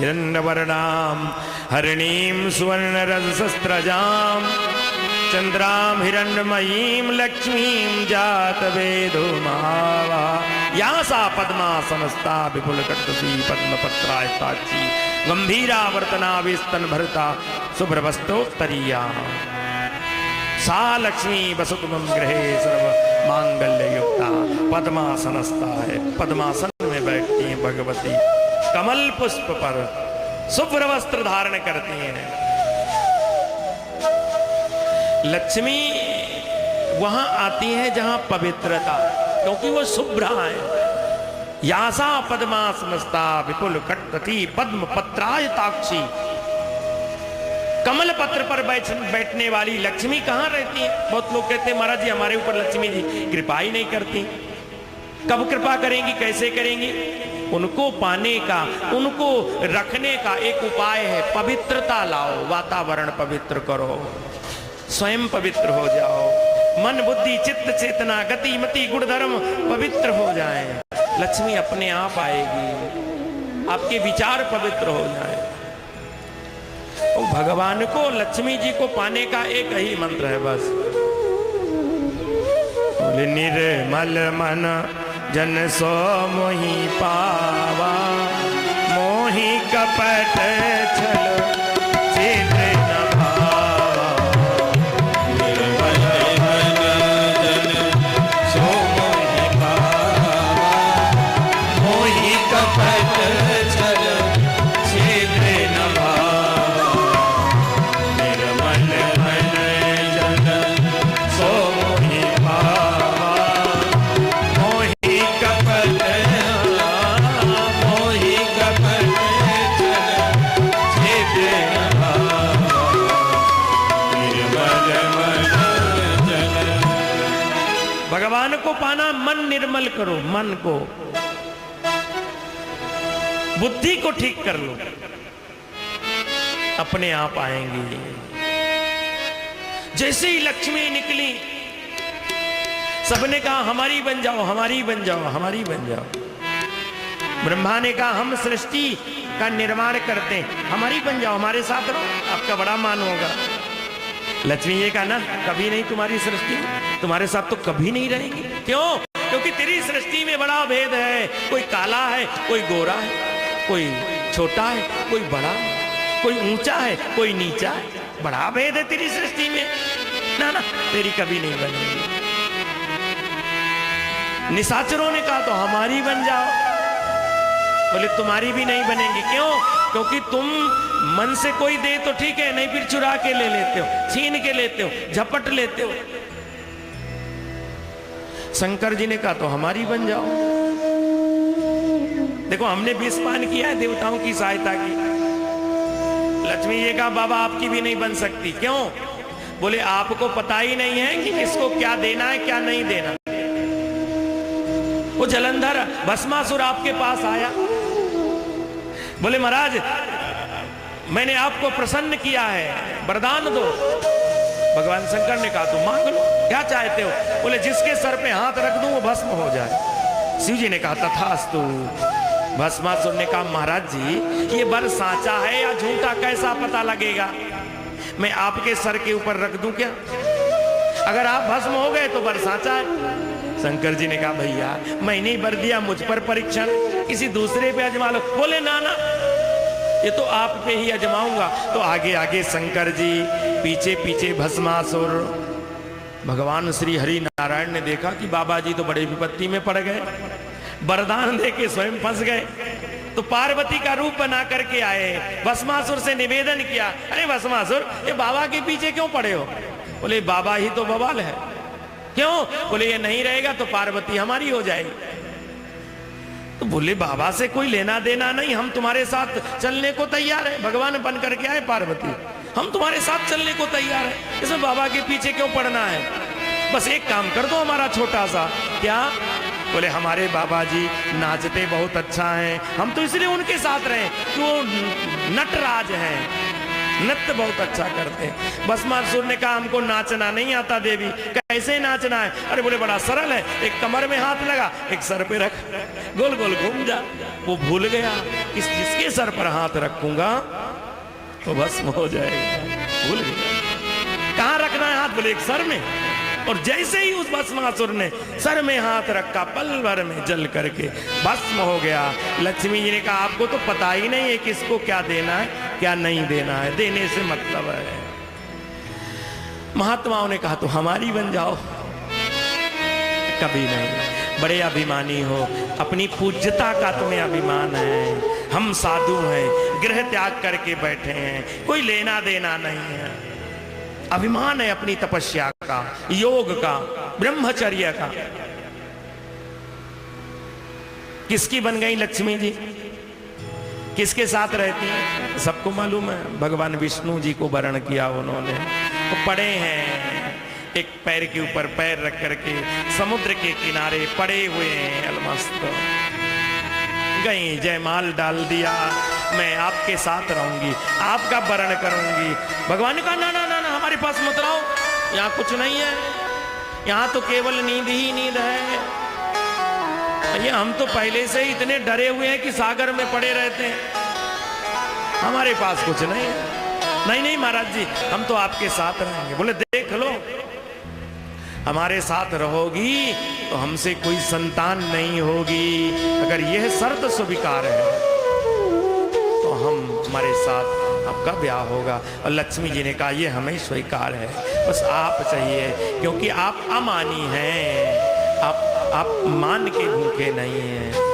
हिरण्यवर्णां हरिणीं सुवर्णरजसस्त्रजां चंद्रां हिरण्मयीं लक्ष्मीं जातवेदुमावा या सा पद्मासनस्था विपुलकटसी पद्मपत्रायताक्षी गंभीरावर्तनाविस्तनभरिता शुभ्रवस्त्रोत्तरीया सा लक्ष्मी वसुकुमं गृहे सर्व मांगल्ययुक्ता पद्मासनस्था है। पद्मासन में बैठती हैं भगवती, कमल पुष्प पर शुभ्र वस्त्र धारण करती हैं। लक्ष्मी वहां आती है जहां पवित्रता, क्योंकि वो शुभ्र है। यासा पद्मासनस्था विपुल कटती पद्म पत्रायताक्षी, कमल पत्र पर बैठने वाली लक्ष्मी कहां रहती है? बहुत लोग कहते हैं महाराज जी हमारे ऊपर लक्ष्मी जी कृपा ही नहीं करती। कब कृपा करेंगी, कैसे करेंगी? उनको पाने का, उनको रखने का एक उपाय है, पवित्रता लाओ, वातावरण पवित्र करो, स्वयं पवित्र हो जाओ, मन बुद्धि चित्त चेतना गति मति गुणधर्म पवित्र हो जाए, लक्ष्मी अपने आप आएगी, आपके विचार पवित्र हो जाए। तो भगवान को, लक्ष्मी जी को पाने का एक ही मंत्र है बस, बोले निर्मल मन जन सो मोहि पावा, मोहि कपट छल चित्र न भावा, निर्मल मन जन सो मोहि पावा, मोहि कपट छल चित्र न भावा, निर्मल मन जन सो मोहि पावा, मोहि कपट छल चित्र न भावा, निर्मल मन जन। भगवान को पाना, मन निर्मल करो, मन को, बुद्धि को ठीक कर लो, अपने आप आएंगी। जैसे ही लक्ष्मी निकली, सबने कहा हमारी बन जाओ, हमारी बन जाओ, हमारी बन जाओ। ब्रह्मा ने कहा हम सृष्टि का निर्माण करते हैं, हमारी बन जाओ, हमारे साथ रहो, आपका बड़ा मान होगा। लक्ष्मी ये कहा ना, कभी नहीं तुम्हारी सृष्टि, तुम्हारे साथ तो कभी नहीं रहेंगी। क्यों? क्योंकि तेरी सृष्टि में बड़ा भेद है, कोई काला है, कोई गोरा है, कोई छोटा है, कोई बड़ा है, कोई ऊंचा है, कोई नीचा है, बड़ा भेद है तेरी सृष्टि में। ना ना, तेरी कभी नहीं बनेगी। निशाचरों ने कहा तो हमारी बन जाओ, बोले तुम्हारी भी नहीं बनेगी। क्यों? क्योंकि तुम मन से कोई दे तो ठीक है, नहीं फिर चुरा के ले लेते हो, छीन के लेते हो, झपट लेते हो। शंकर जी ने कहा तो हमारी बन जाओ। देखो हमने विषपान किया है देवताओं की सहायता की। लक्ष्मी ये कहा बाबा आपकी भी नहीं बन सकती। क्यों? बोले आपको पता ही नहीं है कि किसको क्या देना है क्या नहीं देना। वो जलंधर भस्मासुर आपके पास आया, बोले महाराज मैंने आपको प्रसन्न किया है, वरदान दो। भगवान शंकर ने कहा तो मांग लो, क्या चाहते हो? बोले जिसके सर पे हाथ रख दूं वो भस्म हो जाए। शिव जी ने कहा तथास्तु। भस्मासुर ने कहा महाराज जी ये वर साचा है या झूठा कैसा पता लगेगा? मैं आपके सर के ऊपर रख दूं क्या? अगर आप भस्म हो गए तो वर साचा है। शंकर जी ने कहा भैया मैंने वर दिया, मुझ पर परीक्षण, किसी दूसरे पे अजमा लो। बोले ना ना ये तो आप पे ही अजमाऊंगा। तो आगे आगे शंकर जी, पीछे पीछे भस्मासुर। भगवान श्री हरि नारायण ने देखा कि बाबा जी तो बड़े विपत्ति में पड़ गए, वरदान देके स्वयं फंस गए। तो पार्वती का रूप बना करके आए, भस्मासुर से निवेदन किया, अरे भस्मासुर ये बाबा के पीछे क्यों पड़े हो? बोले बाबा ही तो बवाल है। क्यों? बोले ये नहीं रहेगा तो पार्वती हमारी हो जाएगी। तो बोले बाबा से कोई लेना देना नहीं, हम तुम्हारे साथ चलने को तैयार है। भगवान बन करके आए पार्वती, हम तुम्हारे साथ चलने को तैयार है, इसमें बाबा के पीछे क्यों पड़ना है? बस एक काम कर दो हमारा छोटा सा। क्या? बोले हमारे बाबा जी नाचते बहुत अच्छा हैं, हम तो इसलिए उनके साथ रहे कि वो नटराज हैं, नृत्य बहुत अच्छा करते हैं। भस्मासुर ने कहा हमको नाचना नहीं आता देवी। कैसे नाचना है? अरे बोले बड़ा सरल है, एक कमर में हाथ लगा, एक सर पे रख, गोल गोल घूम जा। वो भूल गया कि जिसके सर पर हाथ रखूंगा तो भस्म हो जाएगा, भूल गया। कहां रखना है हाथ? बोले एक सर में। और जैसे ही उस भस्मासुर ने सर में हाथ रखा, पल भर में जल करके भस्म हो गया। लक्ष्मी जी ने कहा आपको तो पता ही नहीं है किसको क्या देना है क्या नहीं देना है, देने से मतलब है। महात्माओं ने कहा तो हमारी बन जाओ। कभी नहीं, बड़े अभिमानी हो, अपनी पूज्यता का तुम्हें अभिमान है। हम साधु हैं, गृह त्याग करके बैठे हैं, कोई लेना देना नहीं है। अभिमान है अपनी तपस्या का, योग का, ब्रह्मचर्य का। किसकी बन गई लक्ष्मी जी? किसके साथ रहती हैं? सबको मालूम है, भगवान विष्णु जी को वरण किया उन्होंने। वो पड़े हैं, एक पैर के ऊपर पैर रख करके समुद्र के किनारे पड़े हुए हैं, अलमस्त। गई जयमाल डाल दिया, मैं आपके साथ रहूंगी, आपका वरण करूंगी। भगवान ने कहा ना ना ना ना, हमारे पास मत आओ, यहाँ कुछ नहीं है, यहाँ तो केवल नींद ही नींद है। ये हम तो पहले से ही इतने डरे हुए हैं कि सागर में पड़े रहते हैं, हमारे पास कुछ नहीं है। नहीं नहीं महाराज जी, हम तो आपके साथ रहेंगे। बोले देख लो, हमारे साथ रहोगी तो हमसे कोई संतान नहीं होगी। अगर यह शर्त स्वीकार है तो हम हमारे साथ आपका ब्याह होगा। और लक्ष्मी जी ने कहा ये हमें स्वीकार है, बस आप चाहिए, क्योंकि आप अमानी हैं, आप मान के भूखे नहीं हैं।